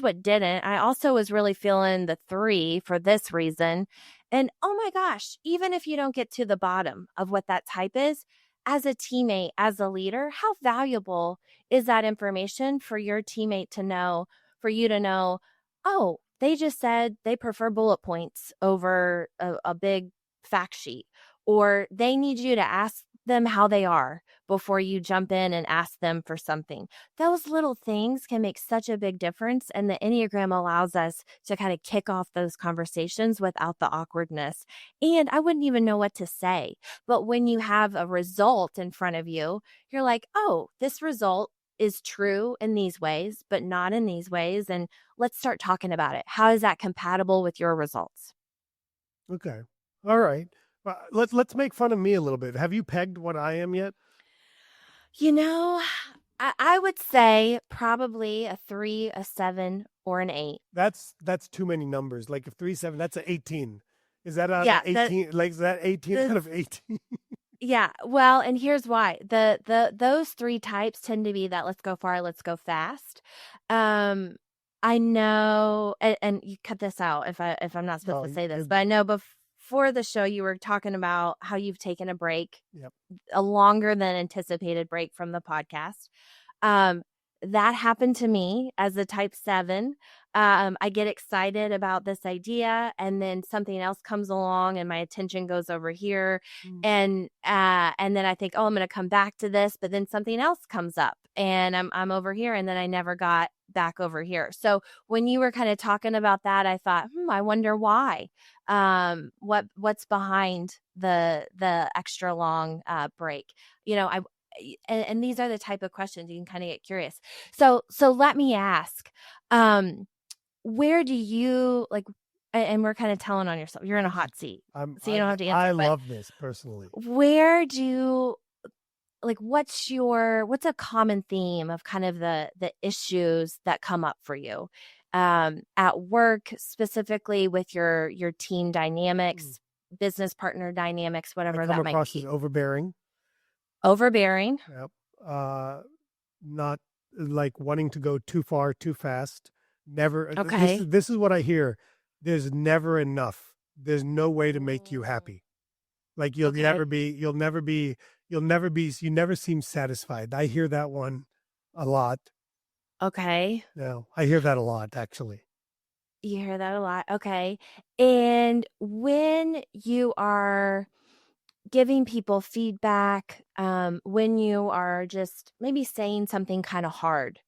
what didn't. I also was really feeling the 3 for this reason. And oh my gosh, even if you don't get to the bottom of what that type is, as a teammate, as a leader, how valuable is that information for your teammate to know, for you to know, oh, they just said they prefer bullet points over a big fact sheet, or they need you to ask them how they are before you jump in and ask them for something. Those little things can make such a big difference. And the Enneagram allows us to kind of kick off those conversations without the awkwardness. And I wouldn't even know what to say. But when you have a result in front of you, you're like, oh, this result is true in these ways, but not in these ways. And let's start talking about it. How is that compatible with your results? Okay. All right. Well, let's make fun of me a little bit. Have you pegged what I am yet? You know, I would say probably a 3, a 7, or an 8. That's too many numbers. Like if 3, 7, that's an 18. Is that out of Yeah, 18? Like is that 18 out the of 18? yeah. Well, and here's why. Those 3 types tend to be that let's go far, let's go fast. Um, I know, and you cut this out if I'm not supposed No, to say this, you're, but I know before the show you were talking about how you've taken a break, yep. a longer than anticipated break from the podcast. Um, that happened to me as a type 7. I get excited about this idea and then something else comes along and my attention goes over here. Mm. And then I think, oh, I'm going to come back to this, but then something else comes up and I'm over here and then I never got back over here. So when you were kind of talking about that, I thought, I wonder why. What's behind the extra long break? And these are the type of questions you can kind of get curious. So let me ask, where do you like, and we're kind of telling on yourself, you're in a hot seat, so you don't have to answer, I but love this personally. where do you, like, what's a common theme of kind of the issues that come up for you, at work, specifically with your team dynamics, business partner dynamics, I whatever come that might across be? as overbearing. Overbearing. Yep. Not like wanting to go too far, too fast. Never. Okay. This is what I hear. There's never enough. There's no way to make you happy. Like you'll Okay. never be. You never seem satisfied. I hear that one a lot. Okay. No, I hear that a lot actually. You hear that a lot. Okay. And when you are giving people feedback, when you are just maybe saying something kind of hard,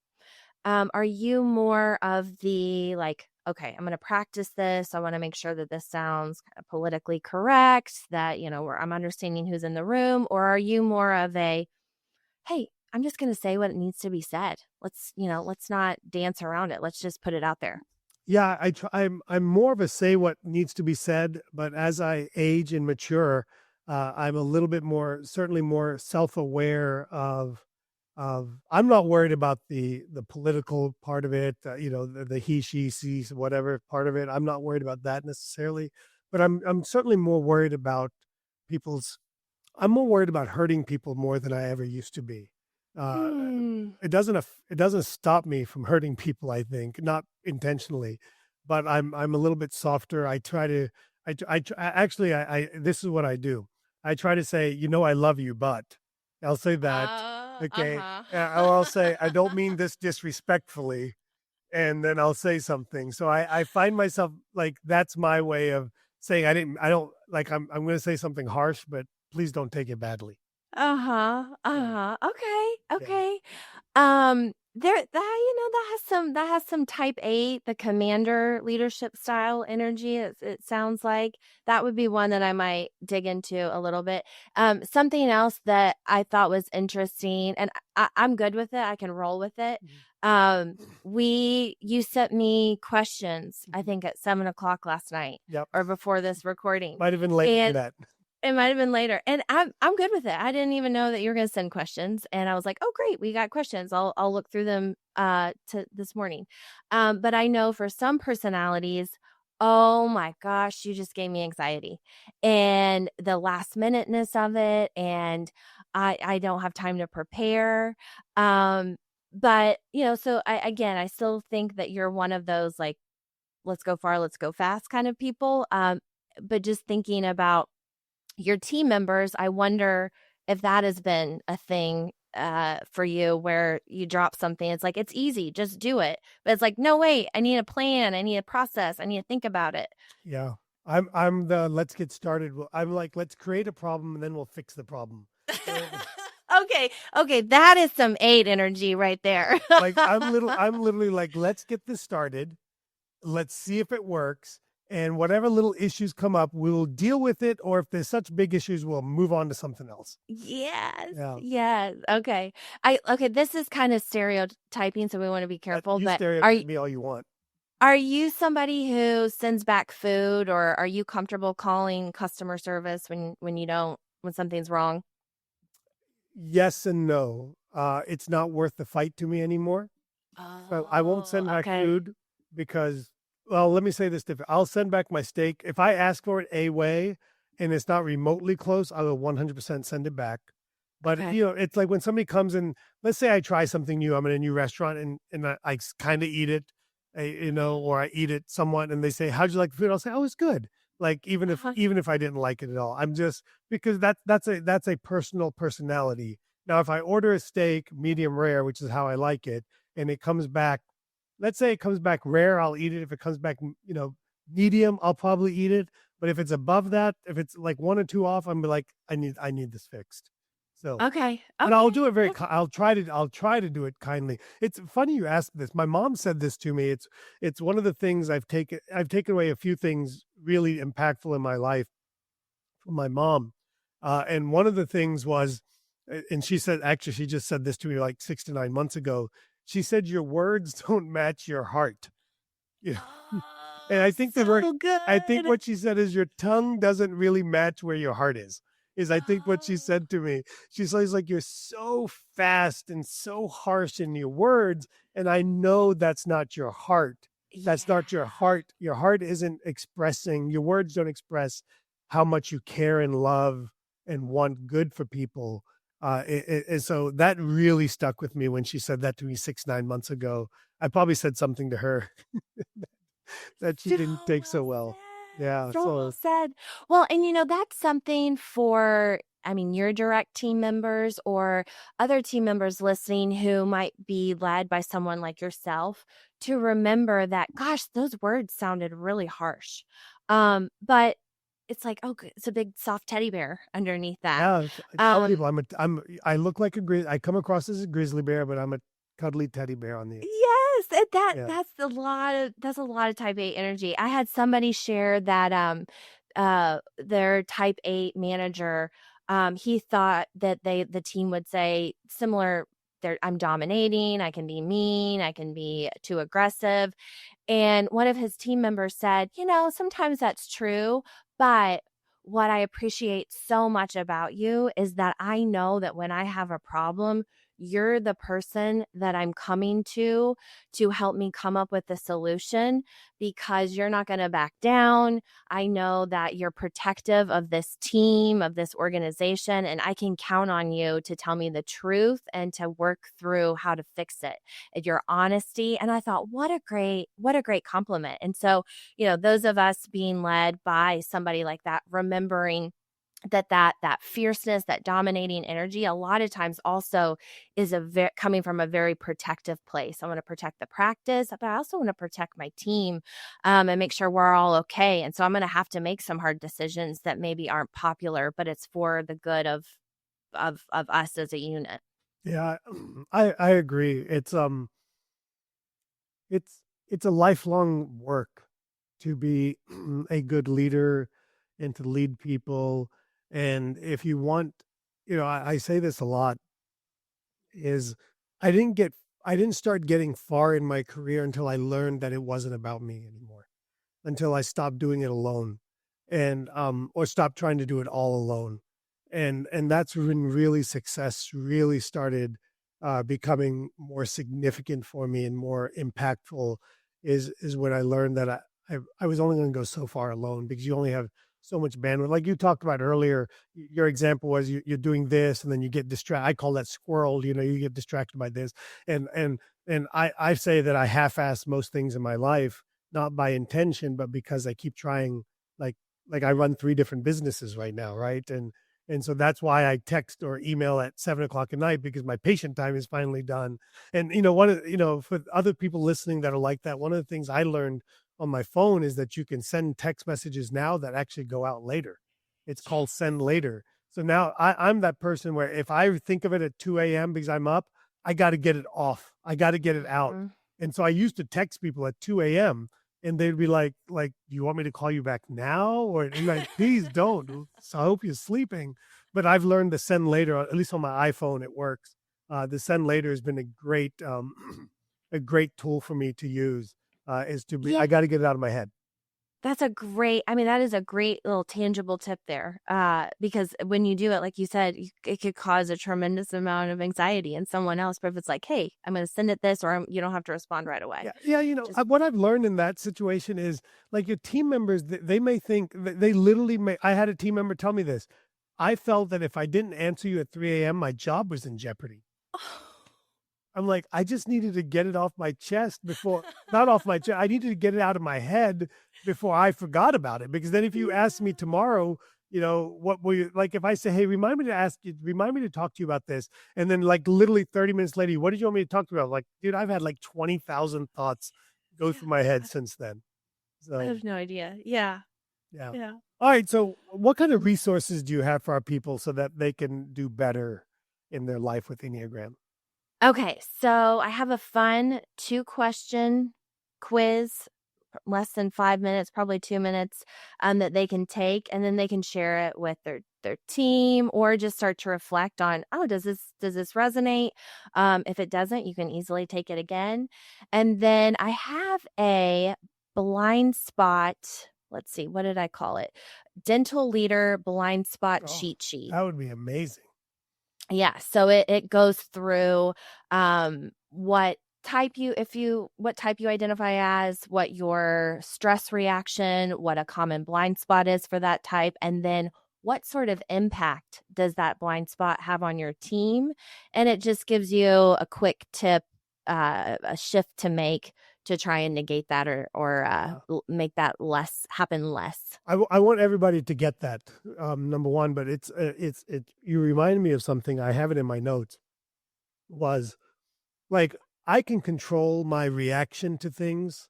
are you more of the like, okay, I'm going to practice this. I want to make sure that this sounds kind of politically correct, that, where I'm understanding who's in the room, or are you more of a, hey, I'm just going to say what it needs to be said. Let's not dance around it. Let's just put it out there. Yeah, I'm more of a say what needs to be said, but as I age and mature, I'm a little bit more, certainly more self-aware of. I'm not worried about the political part of it, the he, she, sees, whatever part of it. I'm not worried about that necessarily, but I'm certainly more worried about people's. I'm more worried about hurting people more than I ever used to be. Uh, it doesn't stop me from hurting people. I think not intentionally, but I'm a little bit softer. I try to. Actually I this is what I do. I try to say, I love you, but I'll say that. Okay. I'll say I don't mean this disrespectfully, and then I'll say something. So I find myself like that's my way of saying I don't like I'm going to say something harsh, but please don't take it badly. Uh-huh. Yeah. Uh-huh. Okay. Yeah. Okay. That has some type 8, the commander leadership style energy. It sounds like that would be one that I might dig into a little bit. Something else that I thought was interesting, and I'm good with it. I can roll with it. You sent me questions, I think at 7:00 last night, Yep. or before this recording. Might have been late And for that. it might have been later. And I'm good with it. I didn't even know that you were going to send questions. And I was like, oh, great. We got questions. I'll look through them to this morning. But I know for some personalities, oh my gosh, you just gave me anxiety and the last minuteness of it. And I don't have time to prepare. But so I still think that you're one of those, like, let's go far, let's go fast kind of people. But just thinking about your team members, I wonder if that has been a thing for you, where you drop something. It's like, it's easy, just do it. But it's like, no, wait, I need a plan. I need a process. I need to think about it. Yeah. I'm the let's get started. I'm like, let's create a problem and then we'll fix the problem. Okay. That is some 8 energy right there. Like I'm literally like, let's get this started. Let's see if it works. and whatever little issues come up, we'll deal with it. Or if there's such big issues, we'll move on to something else. Yes. Yeah. Yes. Okay. Okay, this is kind of stereotyping, so we want to be careful, You but are stereotype me all you want. are you somebody who sends back food, or are you comfortable calling customer service when something's wrong? Yes and no. It's not worth the fight to me anymore. So I won't Oh, send back okay. food because, well, let me say this different. I'll send back my steak. If I ask for it a way and it's not remotely close, I will 100% send it back. But, Okay. it's like when somebody comes in, let's say I try something new, I'm in a new restaurant and I kind of eat it, or I eat it somewhat and they say, how'd you like the food? I'll say, oh, it's good. Like Uh-huh. even if I didn't like it at all, I'm just, because that's a personal personality. Now, if I order a steak medium rare, which is how I like it, and it comes back, let's say it comes back rare, I'll eat it. If it comes back, medium, I'll probably eat it. But if it's above that, if it's like one or two off, I'm like, I need this fixed. So, Okay. but I'll Okay. do it very, Okay. I'll try to do it kindly. It's funny you asked this. My mom said this to me. It's one of the things I've taken away a few things really impactful in my life from my mom. And one of the things was, and she said, actually, she just said this to me like 6 to 9 months ago. She said, your words don't match your heart. You know? And Oh, I think the word, so I think good. what she said is your tongue doesn't really match where your heart is I think what she Oh, said to me. She says like, you're so fast and so harsh in your words. And I know that's not your heart. That's yeah. not your heart. Your heart isn't expressing, your words don't express how much you care and love and want good for people. And so that really stuck with me when she said that to me 6, 9 months ago. I probably said something to her that she So didn't take well so well. said. Yeah. So well So said. Well, and that's something for, your direct team members or other team members listening who might be led by someone like yourself to remember that, gosh, those words sounded really harsh. But it's like, oh, it's a big soft teddy bear underneath that. yeah, I tell Um, people I look like I come across as a grizzly bear, but I'm a cuddly teddy bear on the. Yes, and Yeah. that's a lot of type A energy. I had somebody share that their type A manager, he thought that the team would say similar, I'm dominating, I can be mean, I can be too aggressive. And one of his team members said, sometimes that's true, but what I appreciate so much about you is that I know that when I have a problem, you're the person that I'm coming to help me come up with a solution because you're not going to back down. I know that you're protective of this team, of this organization, and I can count on you to tell me the truth and to work through how to fix it, and your honesty. And I thought, what a great compliment. And so, those of us being led by somebody like that, remembering that fierceness, that dominating energy, a lot of times also is coming from a very protective place. I want to protect the practice, but I also want to protect my team, and make sure we're all okay. And so I'm going to have to make some hard decisions that maybe aren't popular, but it's for the good of us as a unit. Yeah, I agree. It's it's a lifelong work to be a good leader and to lead people. And if you want, I say this a lot, is I didn't get I didn't start getting far in my career until I learned that it wasn't about me anymore, until I stopped doing it alone and or stopped trying to do it all alone. And that's when really success really started becoming more significant for me and more impactful is when I learned that I was only going to go so far alone because you only have so much bandwidth. Like you talked about earlier, your example was you're doing this and then you get distracted. I call that squirreled, you get distracted by this. And I say that I half-ass most things in my life, not by intention, but because I keep trying, like like I run 3 different businesses right now, right? And so that's why I text or email at 7 o'clock at night because my patient time is finally done. And for other people listening that are like that, one of the things I learned on my phone is that you can send text messages now that actually go out later. It's called send later. So now I'm that person where if I think of it at 2 a.m. because I'm up, I got to get it off. I got to get it out. Mhm. And so I used to text people at 2 a.m. and they'd be like, do you want me to call you back now? Or and like, please don't. So I hope you're sleeping. But I've learned to send later, at least on my iPhone, it works. The send later has been a great, a great tool for me to use. Yeah. I got to get it out of my head. That is a great little tangible tip there. Because when you do it, like you said, it could cause a tremendous amount of anxiety in someone else. But if it's like, hey, I'm going to send it this, or you don't have to respond right away. Yeah. Just, What I've learned in that situation is like your team members, they may think they literally may. I had a team member tell me this. I felt that if I didn't answer you at 3 a.m., my job was in jeopardy. I'm like, I just needed to get it off my chest before, not off my chest. I needed to get it out of my head before I forgot about it. Because then if you ask me tomorrow, what will you like if I say, hey, remind me to talk to you about this. And then like literally 30 minutes later, what did you want me to talk to you about? Like, dude, I've had like 20,000 thoughts go through my head since then. I So have no idea. Yeah. yeah. Yeah. All right. So what kind of resources do you have for our people so that they can do better in their life with Enneagram? Okay, so I have a fun 2-question quiz, less than 5 minutes, probably 2 minutes, that they can take, and then they can share it with their team, or just start to reflect on, oh, does this resonate? If it doesn't, you can easily take it again. And then I have a blind spot. Let's see, what did I call it? Dental Leader Blind Spot Cheat Sheet. That would be amazing. Yeah, so it goes through what type you identify as, what your stress reaction, what a common blind spot is for that type, and then what sort of impact does that blind spot have on your team? And it just gives you a quick tip, a shift to make to try and negate that, or make that happen less. I want everybody to get that, number one, but you reminded me of something. I have it in my notes, was like, I can control my reaction to things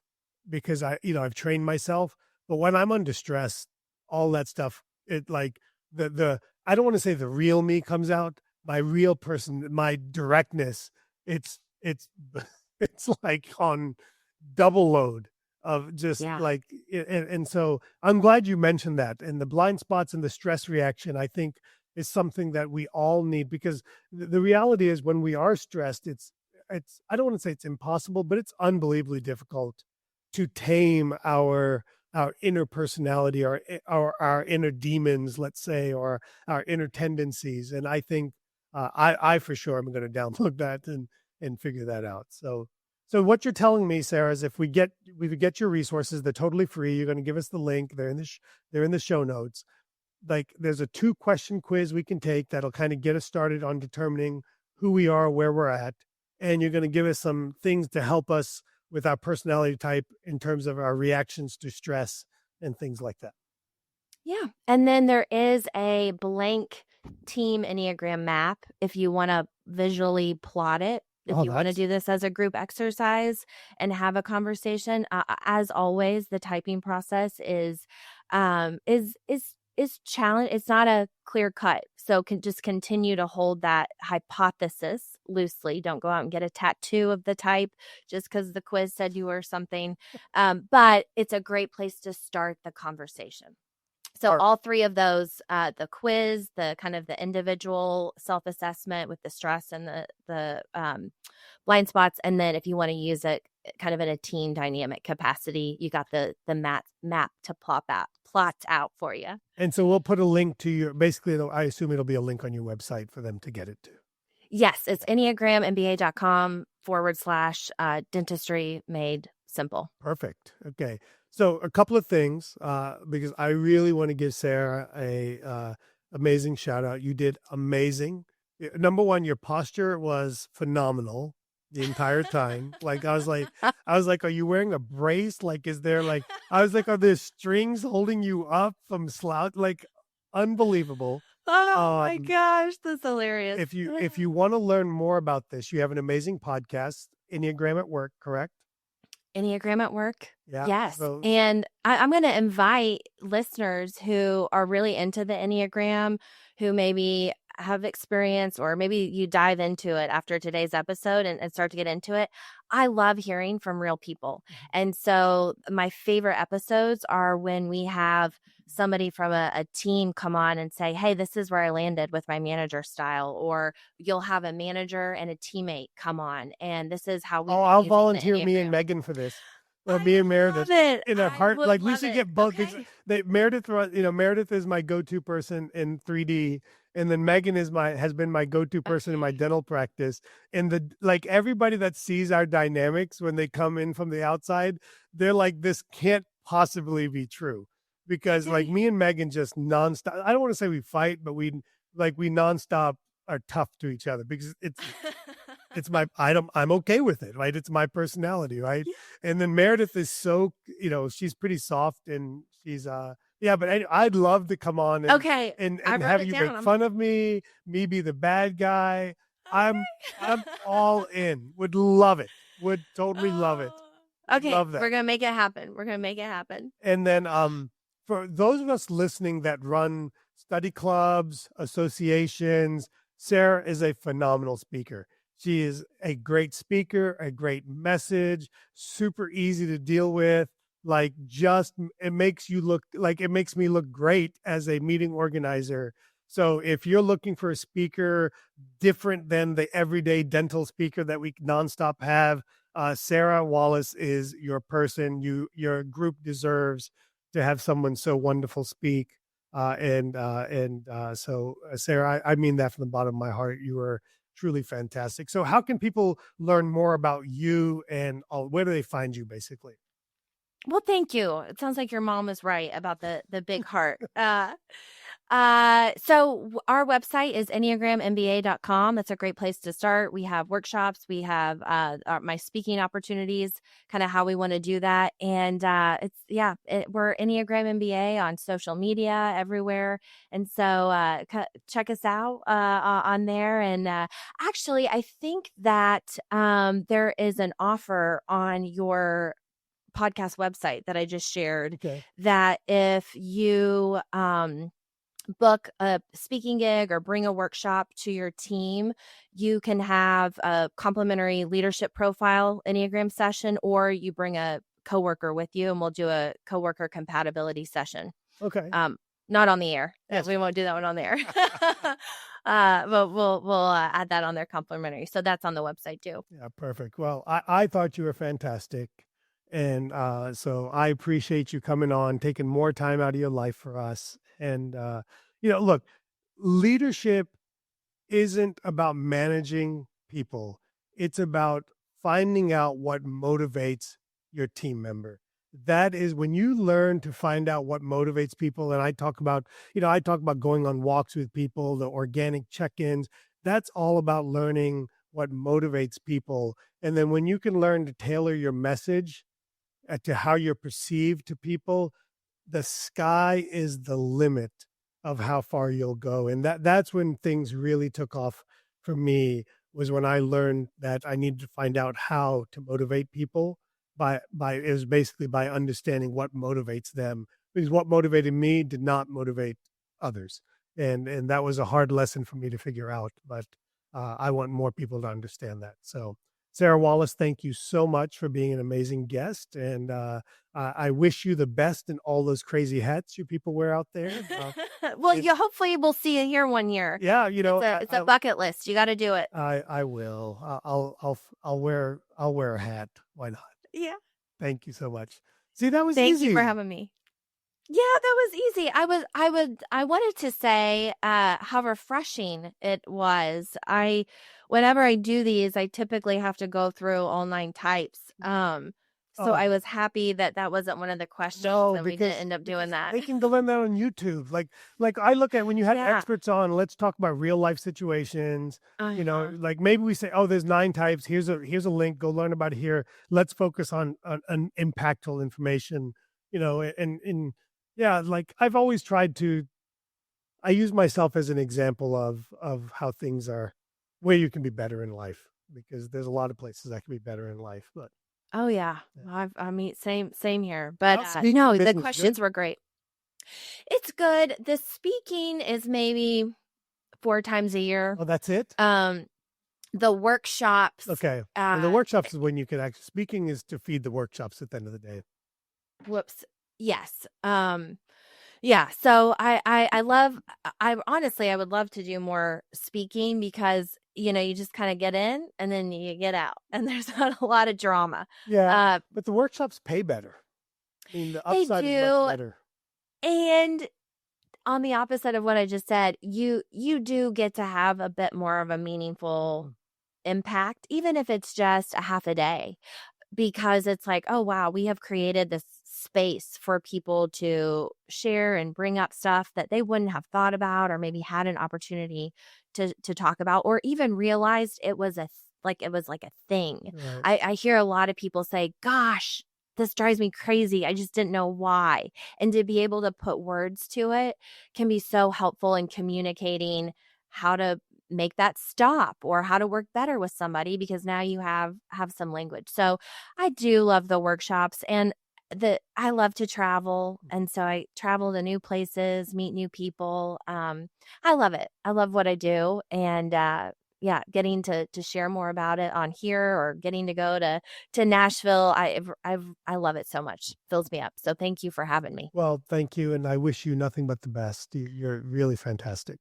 because I've trained myself, but when I'm under stress, all that stuff, it like I don't want to say the real me comes out, my real person, my directness, it's it's like on double load of just like, and so I'm glad you mentioned that. And the blind spots and the stress reaction, I think, is something that we all need, because the reality is when we are stressed, it's I don't want to say it's impossible, but it's unbelievably difficult to tame our inner personality, our inner demons, let's say, or our inner tendencies. And I think I for sure am going to download that and figure that out. So what you're telling me, Sarah, is if we get your resources, they're totally free. You're going to give us the link. They're in the show notes. Like, there's a 2-question quiz we can take that'll kind of get us started on determining who we are, where we're at, and you're going to give us some things to help us with our personality type in terms of our reactions to stress and things like that. Yeah, and then there is a blank team Enneagram map if you want to visually plot it. If you want to do this as a group exercise and have a conversation, as always, the typing process is challenge. It's not a clear cut, so can just continue to hold that hypothesis loosely. Don't go out and get a tattoo of the type just because the quiz said you were something. But it's a great place to start the conversation. So all 3 of those, the quiz, the kind of the individual self-assessment with the stress and the blind spots, and then if you want to use it kind of in a team dynamic capacity, you got the map to plot out for you. And so we'll put a link to basically, I assume it'll be a link on your website for them to get it to. Yes, it's enneagrammba.com/dentistry made simple. Perfect. Okay. So a couple of things, because I really want to give Sarah a amazing shout out. You did amazing. Number one, your posture was phenomenal the entire time. Like I was like, are you wearing a brace? Like, is there like, I was like, are there strings holding you up from slouch? Like, unbelievable. Oh my gosh, that's hilarious. If you want to learn more about this, you have an amazing podcast, Enneagram at Work, correct? Enneagram at Work. Yeah. Yes. So, and I'm going to invite listeners who are really into the Enneagram, who maybe have experienced, or maybe you dive into it after today's episode and start to get into it, I love hearing from real people. And so my favorite episodes are when we have somebody from a team come on and say, hey, this is where I landed with my manager style, or you'll have a manager and a teammate come on, and this is how we Oh, I'll using the volunteer me and Enneagram. Megan for this. I Me and love Meredith it. in a I heart. would Like we love should it. get both. Because Okay. Meredith, Meredith is my go-to person in 3D, and then Megan has been my go-to person in my dental practice. And everybody that sees our dynamics when they come in from the outside, they're like, this can't possibly be true, because like me and Megan just nonstop. I don't want to say we fight, but we nonstop are tough to each other, because it's I'm okay with it, right? It's my personality, right? And then Meredith is so, she's pretty soft, and she's yeah, but I'd love to come on Okay. and I wrote have it you down. make fun of me be the bad guy. I'm all in. Would love it. Would totally love it. Okay, Love that. we're gonna make it happen. We're gonna make it happen. And then for those of us listening that run study clubs, associations, Sarah is a phenomenal speaker. She is a great speaker, a great message, super easy to deal with. Like, just it makes me look great as a meeting organizer. So if you're looking for a speaker different than the everyday dental speaker that we nonstop have, Sarah Wallace is your person. Your group deserves to have someone so wonderful speak. So Sarah, I mean that from the bottom of my heart. You are truly fantastic. So how can people learn more about you, and where do they find you, basically? Well, thank you. It sounds like your mom is right about the big heart. So our website is enneagrammba.com. That's a great place to start. We have workshops. We have my speaking opportunities, kind of how we want to do that. And we're Enneagram MBA on social media everywhere. And so check us out on there. And actually, I think that there is an offer on your podcast website that I just shared, that if you book a speaking gig or bring a workshop to your team, you can have a complimentary leadership profile Enneagram session, or you bring a coworker with you and we'll do a coworker compatibility session. Okay. Not on the air. Yes. We won't do that one on the air. But we'll add that on there complimentary. So that's on the website too. Yeah, perfect. Well, I thought you were fantastic. And so I appreciate you coming on, taking more time out of your life for us. And, look, leadership isn't about managing people. It's about finding out what motivates your team member. That is when you learn to find out what motivates people. And I talk about going on walks with people, the organic check-ins. That's all about learning what motivates people. And then when you can learn to tailor your message to how you're perceived to people, the sky is the limit of how far you'll go. And that's when things really took off for me, was when I learned that I needed to find out how to motivate people it was basically by understanding what motivates them, because what motivated me did not motivate others. And that was a hard lesson for me to figure out, but I want more people to understand that. So Sarah Wallace, thank you so much for being an amazing guest. And I wish you the best in all those crazy hats you people wear out there. Hopefully we'll see you here one year. Yeah, it's a bucket list. You got to do it. I will. I'll wear a hat. Why not? Yeah. Thank you so much. See, that was easy. Thank you for having me. Yeah, that was easy. I wanted to say how refreshing it was. Whenever I do these, I typically have to go through all 9 types. So I was happy that wasn't one of the questions, and we didn't end up doing that. They can learn that on YouTube. Like I look at when you had experts on, let's talk about real life situations. Like maybe we say, oh, there's 9 types. Here's a link. Go learn about it here. Let's focus on impactful information. Like I've always tried to. I use myself as an example of how things are, where you can be better in life, because there's a lot of places that can be better in life, but. Oh yeah. I mean, same here, but no, the questions were great. It's good. The speaking is maybe 4 times a year. Oh, that's it? The workshops. Okay. And the workshops is when you can actually, speaking is to feed the workshops at the end of the day. Whoops. Yes. Yeah. So I honestly, I would love to do more speaking because, you just kind of get in and then you get out and there's not a lot of drama. Yeah. But the workshops pay better. I mean, the They upside is do. much better. And on the opposite of what I just said, you do get to have a bit more of a meaningful impact, even if it's just a half a day, because it's like, oh, wow, we have created this space for people to share and bring up stuff that they wouldn't have thought about or maybe had an opportunity to talk about or even realized it was like a thing. Right. I hear a lot of people say, gosh, this drives me crazy. I just didn't know why. And to be able to put words to it can be so helpful in communicating how to make that stop or how to work better with somebody because now you have some language. So I do love the workshops and I love to travel. And so I travel to new places, meet new people. I love it. I love what I do. And, yeah, getting to share more about it on here or getting to go to Nashville. I love it so much. Fills me up. So thank you for having me. Well, thank you. And I wish you nothing but the best. You're really fantastic.